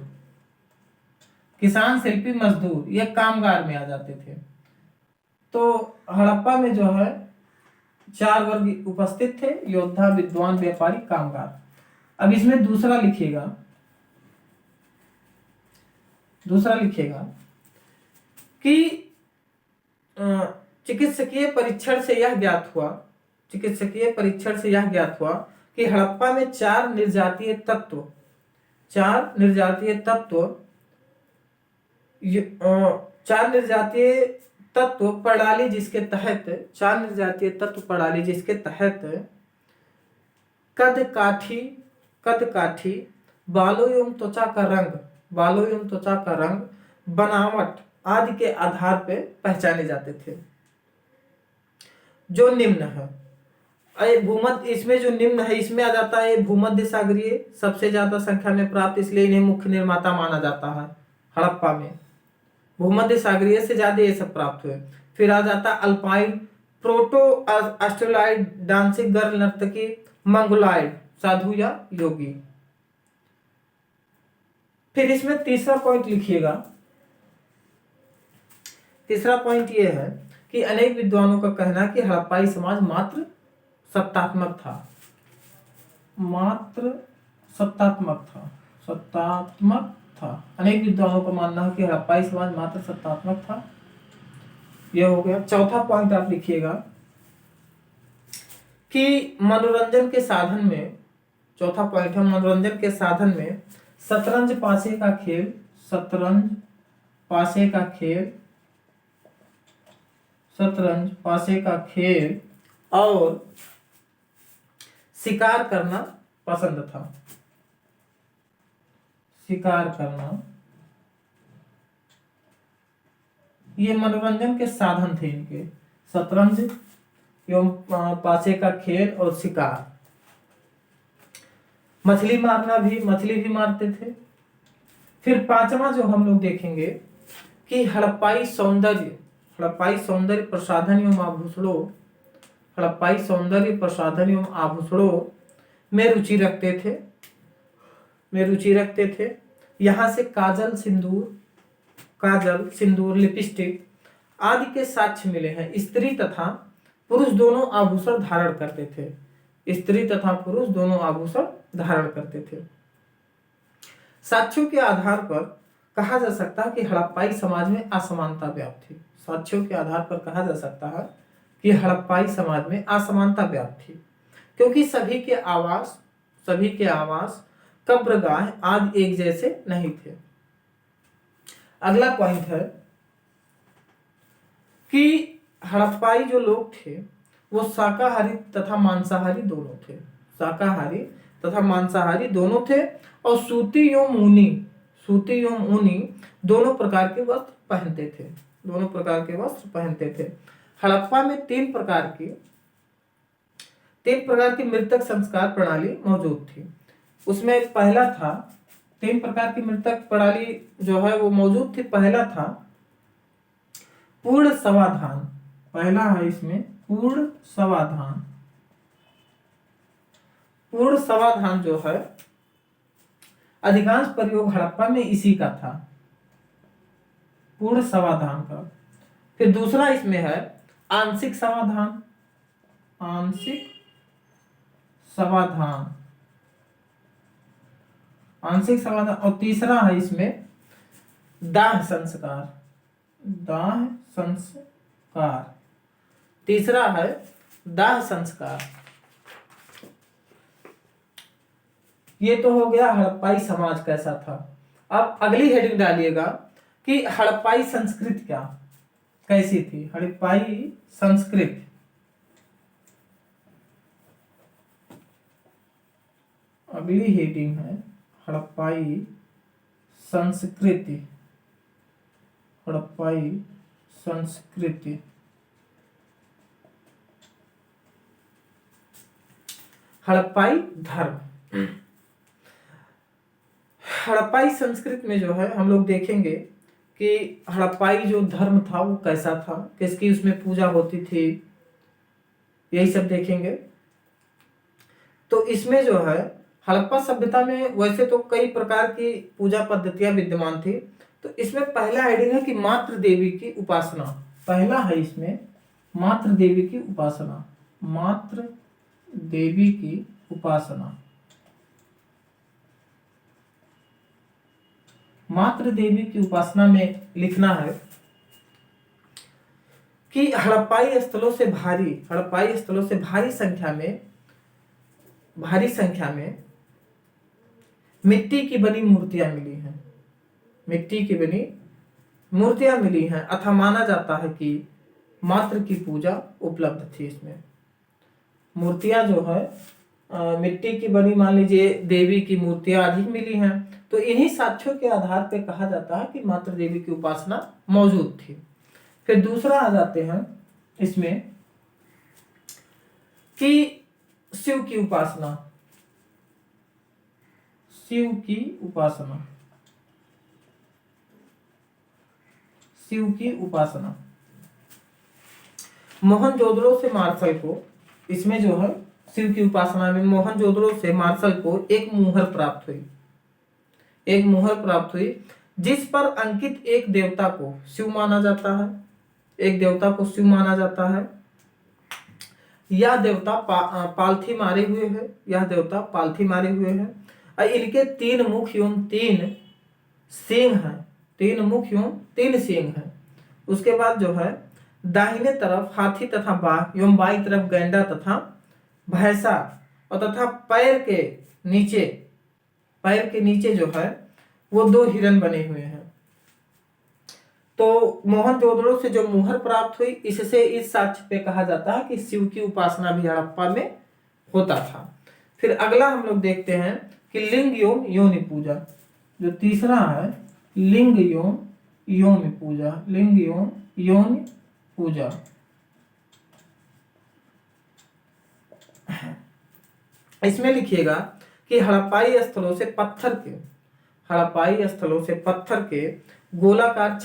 किसान, शिल्पी, मजदूर, ये कामगार में आ जाते थे। तो हड़प्पा में जो है 4 वर्ग उपस्थित थे, योद्धा, विद्वान, व्यापारी, कामगार। अब इसमें दूसरा लिखिएगा, दूसरा लिखिएगा कि चिकित्सकीय परीक्षण से यह ज्ञात हुआ, चिकित्सकीय परीक्षण से यह ज्ञात हुआ कि हड़प्पा में 4 निर्जातीय तत्व, 4 निर्जातीय तत्व, 4 निर्जातीय तत्व प्रणाली जिसके तहत, 4 निर्जातीय तत्व प्रणाली जिसके तहत कद काठी, कद काठी, बालों एवं त्वचा का रंग, बालों एवं त्वचा का रंग, बनावट आदि के आधार पर पहचाने जाते थे, जो निम्न है। भूमध्य, इसमें जो निम्न है इसमें आ जाता है भूमध्य सागरीय, सबसे ज्यादा संख्या में प्राप्त, इसलिए इन्हें मुख्य निर्माता माना जाता है। हड़प्पा में भूमध्य सागरीय से ज्यादा ये सब प्राप्त हुए। फिर आ जाता alpine, proto Australoid, dancing girl, नर्तकी, मंगोलाइड, साधु या योगी। फिर इसमें तीसरा पॉइंट लिखिएगा, तीसरा पॉइंट ये है कि अनेक विद्वानों का कहना कि हड़प्पाई समाज मात्र सत्तात्मक था, मात्र सत्तात्मक था, सत्तात्मक था। अनेक विद्वानों का मानना है कि हड़प्पाई समाज मात्र सत्तात्मक था। यह हो गया। चौथा पॉइंट आप लिखिएगा कि मनोरंजन के साधन में, चौथा पॉइंट है मनोरंजन के साधन में शतरंज पासे का खेल, शतरंज पासे का खेल, शतरंज पासे का खेल और शिकार करना पसंद था, शिकार करना, ये मनोरंजन के साधन थे इनके, शतरंज एवं पासे का खेल और शिकार। मछली मारना भी, मछली भी मारते थे। फिर पांचवा जो हम लोग देखेंगे कि हड़प्पाई सौंदर्य, हड़प्पाई सौंदर्य प्रसाधन एवं आभूषणों, हड़प्पाई सौंदर्य प्रसाधन एवं आभूषणों में रुचि रखते थे, में रुचि रखते थे। यहाँ से काजल, सिंदूर, काजल, सिंदूर, लिपस्टिक आदि के साक्ष्य मिले हैं। स्त्री तथा पुरुष दोनों आभूषण धारण करते थे, स्त्री तथा पुरुष दोनों आभूषण धारण करते थे। साक्ष्यों के आधार पर कहा जा सकता है कि हड़प्पाई समाज में असमानता व्याप्त थी। साक्ष्यों के आधार पर कहा जा सकता है कि हड़प्पाई समाज में असमानता व्याप्त थी, क्योंकि सभी के आवास, सभी के आवास, कब्रगाह आदि एक जैसे नहीं थे। अगला पॉइंट है कि हड़प्पाई जो लोग थे वो शाकाहारी तथा मांसाहारी दोनों थे, शाकाहारी तथा मांसाहारी दोनों थे, और सूती एवं ऊनी, सूती एवं ऊनी दोनों प्रकार के वस्त्र पहनते थे, दोनों प्रकार के वस्त्र पहनते थे। हड़प्पा में 3 प्रकार की मृतक संस्कार प्रणाली मौजूद थी। उसमें पहला था तीन प्रकार की मृतक प्रणाली जो है वो मौजूद थी। पहला था पूर्ण समाधान, पहला है इसमें पूर्ण समाधान। पूर्ण समाधान जो है अधिकांश प्रयोग हड़प्पा में इसी का था, पूर्ण समाधान का। फिर दूसरा इसमें है आंशिक समाधान, आंशिक समाधान, आंशिक समाधान। और तीसरा है इसमें दाह संस्कार, दाह संस्कार। तीसरा है दाह संस्कार। ये तो हो गया हड़प्पाई समाज कैसा था। अब अगली हेडिंग डालिएगा कि हड़प्पाई संस्कृति क्या कैसी थी। हड़प्पाई संस्कृति, अगली हेडिंग है हड़प्पाई संस्कृति, हड़प्पाई संस्कृति। हड़प्पाई धर्म, हड़प्पाई संस्कृति में जो है हम लोग देखेंगे कि हड़प्पाई जो धर्म था वो कैसा था, किसकी उसमें पूजा होती थी, यही सब देखेंगे। तो इसमें जो है हड़प्पा सभ्यता में वैसे तो कई प्रकार की पूजा पद्धतियां विद्यमान थी। तो इसमें पहला हेडिंग है कि मातृ देवी की उपासना। पहला है इसमें मातृ देवी की उपासना, मातृ देवी की उपासना। मातृ देवी की उपासना में लिखना है कि हड़प्पाई स्थलों से भारी संख्या में मिट्टी की बनी मूर्तियां मिली हैं, मिट्टी की बनी मूर्तियां मिली हैं अतः माना जाता है कि मातृ की पूजा उपलब्ध थी। इसमें मूर्तियां जो है मिट्टी की बनी, मान लीजिए देवी की मूर्तियां अधिक मिली हैं। तो इन्हीं साक्ष्यों के आधार पर कहा जाता है कि मातृ देवी की उपासना मौजूद थी। फिर दूसरा आ जाते हैं इसमें कि शिव की उपासना, शिव की उपासना, शिव की उपासना। मोहनजोदड़ो से मार्शल को, इसमें जो है शिव की उपासना में मोहनजोदड़ो से मार्शल को एक मुहर प्राप्त हुई, एक मुहर प्राप्त हुई जिस पर अंकित एक देवता को शिव माना जाता है, एक देवता को शिव माना जाता है। यह देवता पालथी मारे हुए है, यह देवता पालथी मारे हुए है और इनके 3 मुख एवं 3 सींग हैं, 3 मुख एवं 3 सींग हैं। उसके बाद जो है दाहिने तरफ हाथी तथा बाघ एवं बाई तरफ गैंडा तथा भैंसा और तथा पैर के नीचे जो है वो 2 हिरन बने हुए हैं। तो मोहनजोदड़ो से जो मुहर प्राप्त हुई, इससे इस साक्ष्य पे कहा जाता है कि शिव की उपासना भी हड़प्पा में होता था। फिर अगला हम लोग देखते हैं कि लिंग एवं योनि पूजा। जो तीसरा है लिंग एवं योनि पूजा, लिंग एवं योनि पूजा। इसमें लिखिएगा कि हड़प्पाई स्थलों से पत्थर के गोलाकार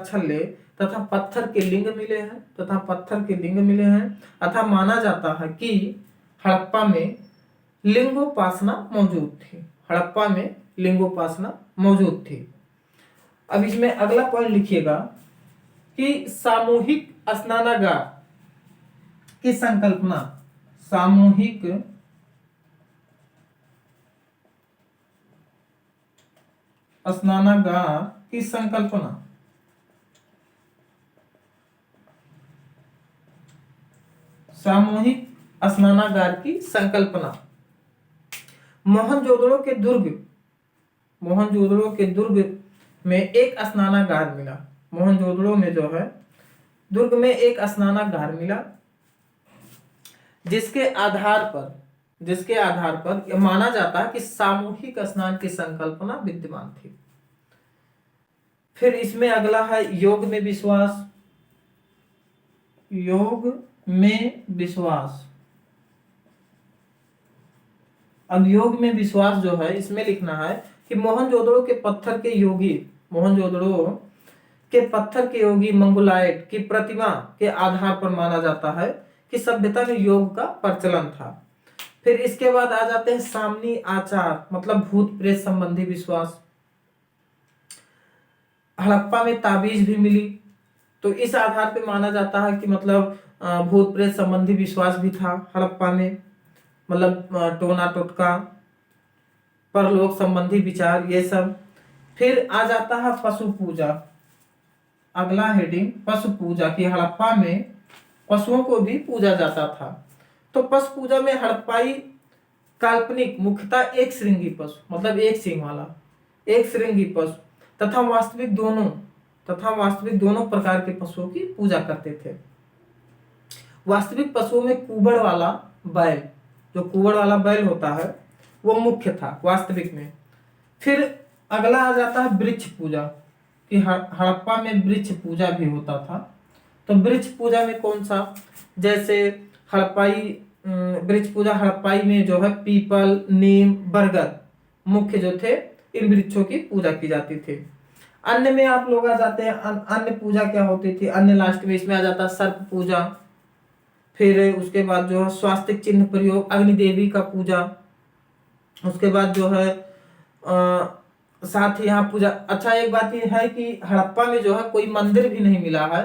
छल्ले तथा पत्थर के लिंग मिले हैं अतः माना जाता है कि हड़प्पा में लिंगोपासना मौजूद थी। अब इसमें अगला पॉइंट लिखिएगा कि सामूहिक स्नानागार की संकल्पना, सामूहिक स्नानागार की संकल्पना। सामूहिक स्नानागार की संकल्पना। मोहनजोदड़ो के दुर्ग में एक स्नानागार मिला। मोहनजोदड़ो में जो है दुर्ग में एक स्नानागार मिला जिसके आधार पर यह माना जाता है कि सामूहिक स्नान की संकल्पना विद्यमान थी। फिर इसमें अगला है योग में विश्वास। अब योग में विश्वास जो है इसमें लिखना है कि मोहनजोदड़ो के पत्थर के योगी, मोहनजोदड़ो के पत्थर के योगी मंगोलाइट की प्रतिमा के आधार पर माना जाता है कि सभ्यता में योग का प्रचलन था। फिर इसके बाद आ जाते हैं सामनी आचार, मतलब भूत प्रेत संबंधी विश्वास। हड़प्पा में ताबीज भी मिली, तो इस आधार पे माना जाता है कि मतलब भूत प्रेत संबंधी विश्वास भी था हड़प्पा में, मतलब टोना टोटका, परलोक संबंधी विचार, ये सब। फिर आ जाता है पशु पूजा, अगला हेडिंग पशु पूजा की हड़प्पा में पशुओं को भी पूजा जाता था। तो पशु पूजा में हड़प्पाई काल्पनिक मुख्यतः एक श्रृंगी पशु, मतलब एक सींग वाला एक श्रृंगी पशु तथा वास्तविक दोनों प्रकार के पशुओं की पूजा करते थे। वास्तविक पशुओं में कुबड़ वाला बैल, जो कुबड़ वाला बैल होता है वो मुख्य था वास्तविक में। फिर अगला आ जाता है वृक्ष पूजा कि हड़प्पा में वृक्ष पूजा भी होता था। तो वृक्ष पूजा में कौन सा, जैसे हड़प्पाई वृक्ष पूजा हड़प्पाई में जो है पीपल, नीम, बरगद मुख्य जो थे, इन वृक्षों की पूजा की जाती थी। अन्य में आप लोग आ जाते हैं, अन्य पूजा क्या होती थी, अन्य लास्ट में इसमें आ जाता है सर्प पूजा। फिर उसके बाद जो है स्वास्तिक चिन्ह प्रयोग, अग्नि देवी का पूजा। उसके बाद जो है साथ ही यहाँ पूजा। अच्छा, एक बात ये है कि हड़प्पा में जो है कोई मंदिर भी नहीं मिला है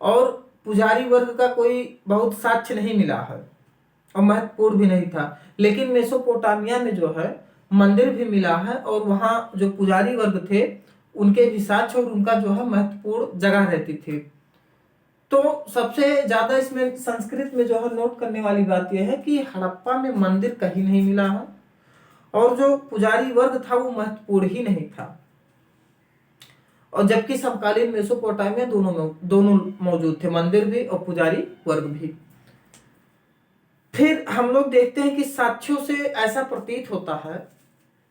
और पुजारी वर्ग का कोई बहुत साक्ष्य नहीं मिला है और महत्वपूर्ण भी नहीं था। लेकिन मेसोपोटामिया में जो है मंदिर भी मिला है और वहाँ जो पुजारी वर्ग थे उनके भी साक्ष्य और उनका जो है महत्वपूर्ण जगह रहती थी। तो सबसे ज्यादा इसमें संस्कृत में जो है नोट करने वाली बात यह है कि हड़प्पा में मंदिर कहीं नहीं मिला है और जो पुजारी वर्ग था वो महत्वपूर्ण ही नहीं था, और जबकि समकालीन मेसोपोटामिया दोनों मौजूद थे, मंदिर भी और पुजारी वर्ग भी। फिर हम लोग देखते हैं कि साक्ष्यों से ऐसा प्रतीत होता है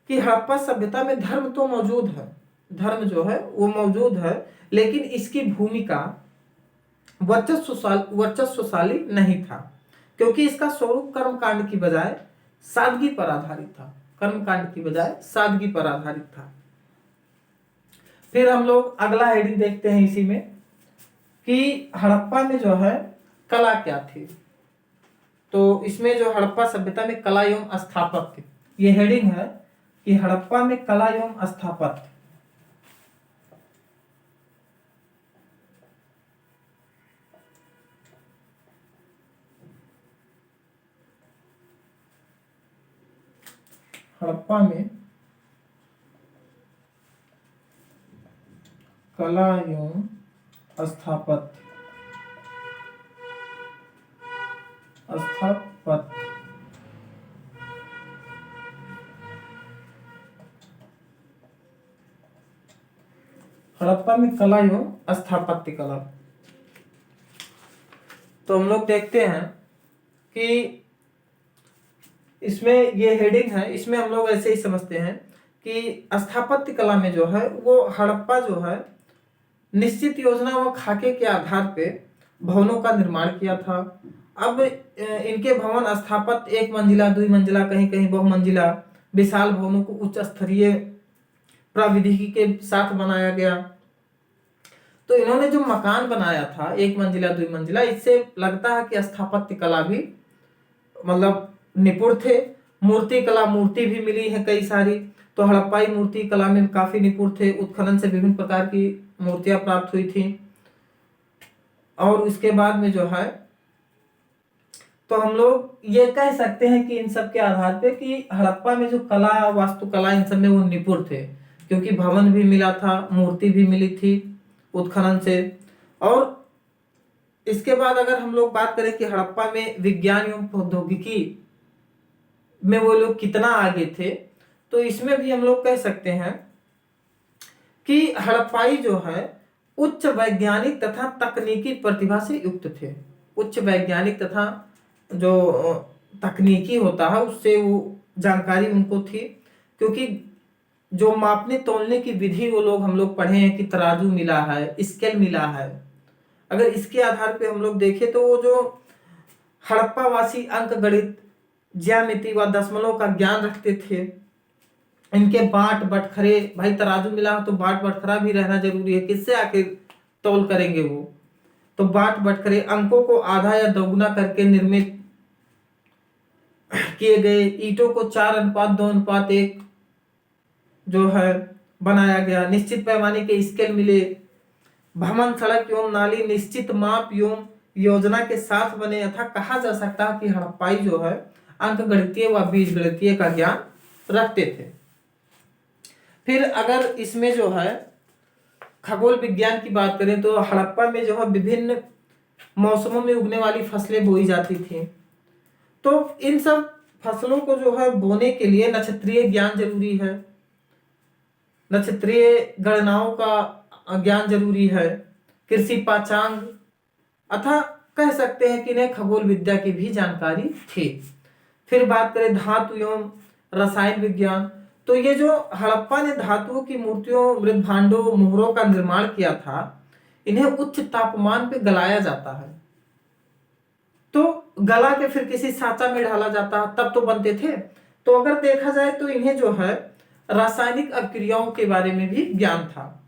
कि हड़प्पा सभ्यता में धर्म तो मौजूद है, धर्म जो है वो मौजूद है, लेकिन इसकी भूमिका वर्चस्वशाली नहीं था, क्योंकि इसका स्वरूप कर्मकांड की बजाय सादगी पर आधारित था, कर्मकांड की बजाय सादगी पर आधारित था। फिर हम लोग अगला हेडिंग देखते हैं इसी में कि हड़प्पा में जो है कला क्या थी। तो इसमें जो हड़प्पा सभ्यता में कला एवं स्थापत्य, ये हेडिंग है कि हड़प्पा में कला एवं स्थापत्य। हड़प्पा में कला एवं स्थापत्य, हड़प्पा में कला एवं स्थापत्य कला। तो हम लोग देखते हैं कि इसमें ये हेडिंग है, इसमें हम लोग ऐसे ही समझते हैं कि स्थापत्य कला में जो है वो हड़प्पा जो है निश्चित योजना व खाके के आधार पे भवनों का निर्माण किया था। अब इनके भवन स्थापत्य एक मंजिला, 2 मंजिला, कहीं कहीं बहुमंजिला विशाल भवनों को उच्च स्तरीय प्रविधि के साथ बनाया गया। तो इन्होंने जो मकान बनाया था 1 मंजिला 2 मंजिला, इससे लगता है कि स्थापत्य कला भी मतलब निपुण थे। मूर्ति कला, मूर्ति भी मिली है कई सारी, तो हड़प्पाई मूर्ति कला में काफी निपुण थे। उत्खनन से विभिन्न प्रकार की मूर्तियां प्राप्त हुई थी। और उसके बाद में जो है तो हम लोग ये कह सकते हैं कि इन सब के आधार पे कि हड़प्पा में जो कला, वास्तुकला, इन सब में वो निपुण थे, क्योंकि भवन भी मिला था, मूर्ति भी मिली थी उत्खनन से। और इसके बाद अगर हम लोग बात करें कि हड़प्पा में विज्ञान एवं प्रौद्योगिकी में वो लोग कितना आगे थे, तो इसमें भी हम लोग कह सकते हैं कि हड़प्पाई जो है उच्च वैज्ञानिक तथा तकनीकी प्रतिभा से युक्त थे। उच्च वैज्ञानिक तथा जो तकनीकी होता है उससे वो जानकारी उनको थी, क्योंकि जो मापने तोलने की विधि वो लोग हम लोग पढ़े हैं कि तराजू मिला है, स्केल मिला है। अगर इसके आधार पे हम लोग देखें तो वो जो हड़प्पा वासी अंक गणित ज्यामिति व दशमलव का ज्ञान रखते थे। इनके बाट बटखरे, भाई तराजू मिला तो बाट बटखरा भी रहना जरूरी है, किससे आखिर तौल करेंगे वो, तो बाट बटखरे अंकों को आधा या दोगुना करके निर्मित किए गए। ईंटों को 4:2:1 जो है बनाया गया। निश्चित पैमाने के स्केल मिले। भवन, सड़क एवं नाली निश्चित माप एवं योजना के साथ बने, अथा कहा जा सकता है कि हड़प्पाई जो है अंक गणितीय व बीज गणितीय का ज्ञान रखते थे। फिर अगर इसमें जो है खगोल विज्ञान की बात करें तो हड़प्पा में जो है विभिन्न मौसमों में उगने वाली फसलें बोई जाती थी। तो इन सब फसलों को जो है बोने के लिए नक्षत्रीय ज्ञान जरूरी है, नक्षत्रीय गणनाओं का ज्ञान जरूरी है, कृषि पाचांग, अथा कह सकते हैं कि इन्हें खगोल विद्या की भी जानकारी थी। फिर बात करें धातु एवं रसायन विज्ञान, तो ये जो हड़प्पा ने धातुओं की मूर्तियों, मृद भांडों, मोहरों का निर्माण किया था, इन्हें उच्च तापमान पे गलाया जाता है। तो गला के फिर किसी साचा में डाला जाता, तब तो बनते थे। तो अगर देखा जाए तो इन्हें जो है रासायनिक अभिक्रियाओं के बारे में भी ज्ञान था।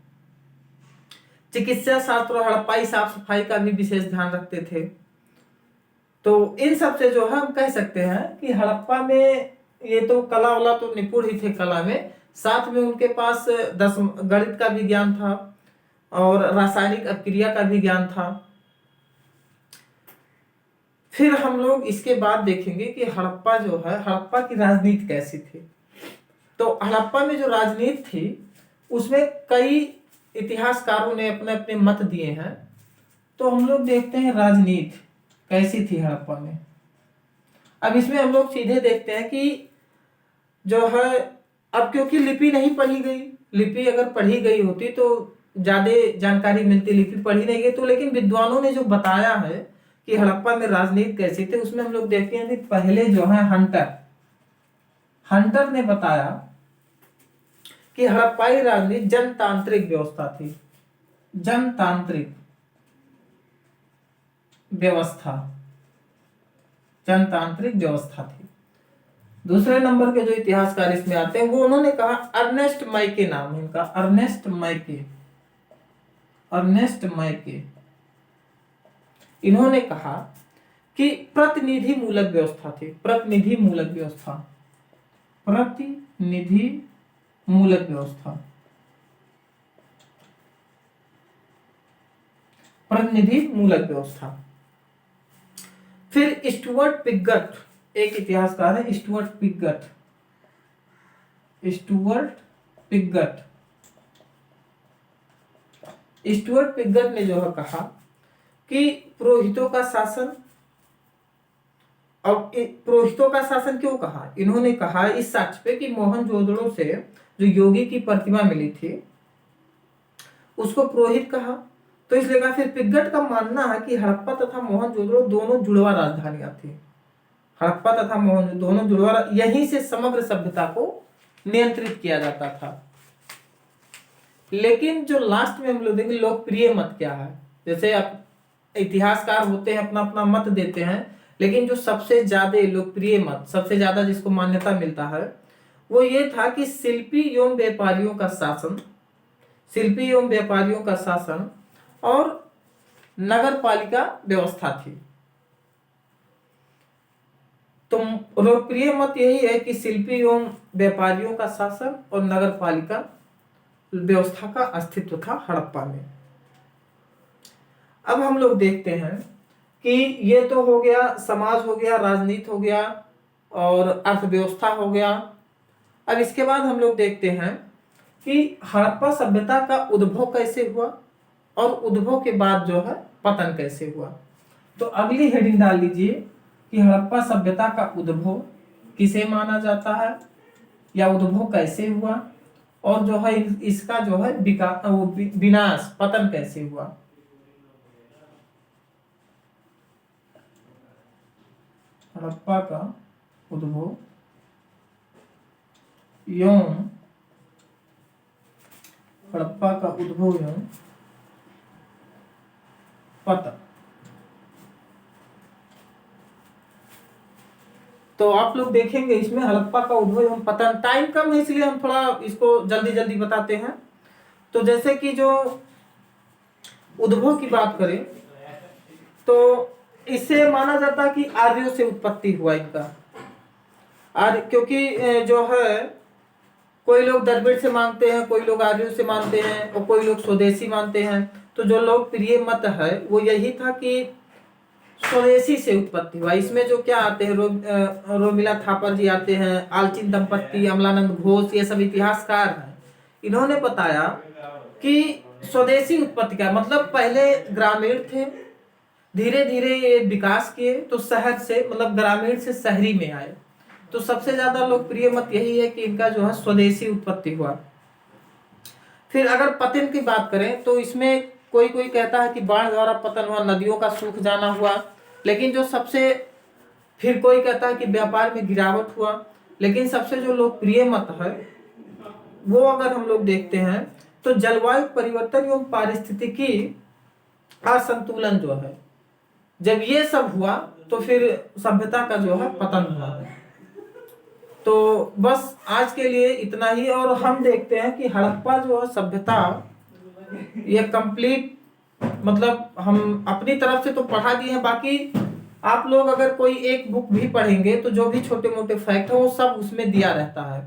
चिकित्सा शास्त्र और हड़प्पाई साफ सफाई का भी विशेष ध्यान रखते थे। तो इन सब से जो है हम कह सकते हैं कि हड़प्पा में ये तो कला वाला तो निपुण ही थे कला में, साथ में उनके पास गणित का भी ज्ञान था और रासायनिक अभिक्रिया का भी ज्ञान था। फिर हम लोग इसके बाद देखेंगे कि हड़प्पा जो है, हड़प्पा की राजनीति कैसी थी। तो हड़प्पा में जो राजनीति थी उसमें कई इतिहासकारों ने अपने अपने मत दिए हैं। तो हम लोग देखते हैं राजनीति कैसी थी हड़प्पा में। अब इसमें हम लोग सीधे देखते हैं कि जो है, अब क्योंकि लिपि नहीं पढ़ी गई, लिपि अगर पढ़ी गई होती तो ज्यादा जानकारी मिलती, लिपि पढ़ी नहीं गई तो, लेकिन विद्वानों ने जो बताया है कि हड़प्पा में राजनीति कैसी थी, उसमें हम लोग देखते हैं कि पहले जो है हंटर ने बताया कि हड़प्पाई राजनीति जनतांत्रिक व्यवस्था थी, जनतांत्रिक व्यवस्था, जनतांत्रिक व्यवस्था थी। दूसरे नंबर के जो इतिहासकार इसमें आते हैं वो उन्होंने कहा, अर्नेस्ट माइके नाम है इनका, अर्नेस्ट माइके, अर्नेस्ट माइके, इन्होंने कहा कि प्रतिनिधि मूलक व्यवस्था थी, प्रतिनिधि मूलक व्यवस्था, प्रतिनिधि मूलक व्यवस्था, प्रतिनिधि मूलक व्यवस्था। फिर स्टुअर्ट पिगट, एक इतिहासकार है Stuart Piggott, Stuart Piggott, Stuart Piggott ने जो है कहा कि पुरोहितों का शासन, अब पुरोहितों का शासन क्यों कहा, इन्होंने कहा इस साक्ष्य पे कि मोहनजोदड़ो से जो योगी की प्रतिमा मिली थी उसको पुरोहित कहा, तो इसलिए कहा। फिर पिगट का मानना है कि हड़प्पा तथा मोहनजोदड़ो दोनों जुड़वा राजधानियां थी, हड़प्पा तथा मोहनजोदड़ो दोनों जुड़वा, यहीं से समग्र सभ्यता को नियंत्रित किया जाता था। लेकिन जो लास्ट में हम लोग देखेंगे लोकप्रिय मत क्या है, जैसे अब इतिहासकार होते हैं अपना अपना मत देते हैं, लेकिन जो सबसे ज्यादा लोकप्रिय मत, सबसे ज्यादा जिसको मान्यता मिलता है वो ये था कि शिल्पी एवं व्यापारियों का शासन, शिल्पी एवं व्यापारियों का शासन और नगर पालिका व्यवस्था थी। तो लोकप्रिय मत यही है कि शिल्पी एवं व्यापारियों का शासन और नगर पालिका व्यवस्था का अस्तित्व था हड़प्पा में। अब हम लोग देखते हैं कि ये तो हो गया, समाज हो गया, राजनीति हो गया और अर्थव्यवस्था हो गया। अब इसके बाद हम लोग देखते हैं कि हड़प्पा सभ्यता का उद्भव कैसे हुआ और उद्भव के बाद जो है पतन कैसे हुआ। तो अगली हेडिंग डाल लीजिए कि हड़प्पा सभ्यता का उद्भव किसे माना जाता है या उद्भव कैसे हुआ, और जो है इसका जो है विनाश, पतन कैसे हुआ। हड़प्पा का उद्भव एवं हड़प्पा का उद्भव एवं पतन। तो आप लोग देखेंगे इसमें हड़प्पा का उद्भव एवं पतन। टाइम कम है इसलिए हम थोड़ा इसको जल्दी जल्दी बताते हैं। तो जैसे कि जो उद्भव की बात करें तो इससे माना जाता है कि आर्यों से उत्पत्ति हुआ इनका। आर्य, क्योंकि जो है कोई लोग द्रविड़ से मानते हैं, कोई लोग आर्यों से मानते हैं और कोई लोग स्वदेशी मानते हैं। तो जो लोकप्रिय मत है वो यही था कि स्वदेशी से उत्पत्ति हुआ। इसमें जो क्या आते हैं रोमिला थापर जी आते हैं, आलचिन दंपत्ति, अमलानंद घोष, ये सब इतिहासकार हैं। इन्होंने बताया कि स्वदेशी उत्पत्ति का मतलब पहले ग्रामीण थे, धीरे धीरे ये विकास किए तो शहर से मतलब ग्रामीण से शहरी में आए। तो सबसे ज्यादा लोकप्रिय मत यही है कि इनका जो है स्वदेशी उत्पत्ति हुआ। फिर अगर पतन की बात करें तो इसमें कोई कोई कहता है कि बाढ़ द्वारा पतन हुआ, नदियों का सूख जाना हुआ। लेकिन जो सबसे फिर कोई कहता है कि व्यापार में गिरावट हुआ। लेकिन सबसे जो लोकप्रिय मत है वो अगर हम लोग देखते हैं तो जलवायु परिवर्तन एवं पारिस्थितिकी असंतुलन जो है, जब ये सब हुआ तो फिर सभ्यता का जो है पतन हुआ है। तो बस आज के लिए इतना ही। और हम देखते हैं कि हड़प्पा जो है सभ्यता ये कंप्लीट मतलब हम अपनी तरफ से तो पढ़ा दिए हैं। बाकी आप लोग अगर कोई एक बुक भी पढ़ेंगे तो जो भी छोटे मोटे फैक्ट है वो सब उसमें दिया रहता है।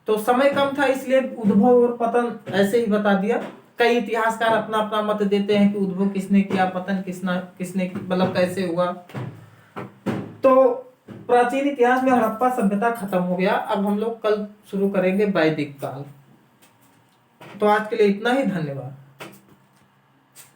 तो समय कम था इसलिए उद्भव और पतन ऐसे ही बता दिया। कई इतिहासकार अपना अपना मत देते हैं कि उद्भव किसने किया, पतन किसने मतलब कैसे हुआ। तो प्राचीन इतिहास में हड़प्पा सभ्यता खत्म हो गया। अब हम लोग कल शुरू करेंगे वैदिक काल। तो आज के लिए इतना ही, धन्यवाद।